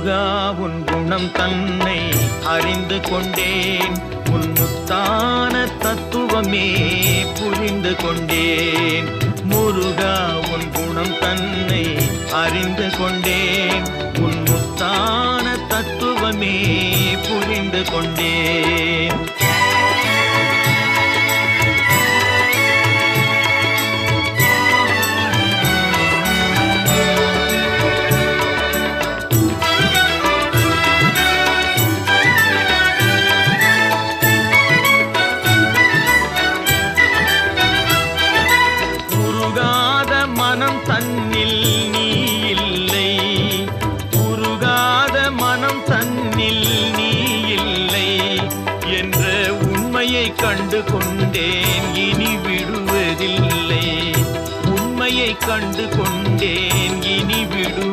முருகா உன் குணம் தன்னை அறிந்து கொண்டேன், உன் முத்தான தத்துவமே புரிந்து கொண்டேன். முருகா உன் குணம் தன்னை அறிந்து கொண்டேன், உன் முத்தான தத்துவமே புரிந்து கொண்டேன். மனம் தன்னில் நீ இல்லை, உருகாத மனம் தன்னில் நீ இல்லை என்ற உண்மையை கண்டு கொண்டேன், இனி விடுவதில்லை. உண்மையை கண்டு கொண்டேன், இனி விடு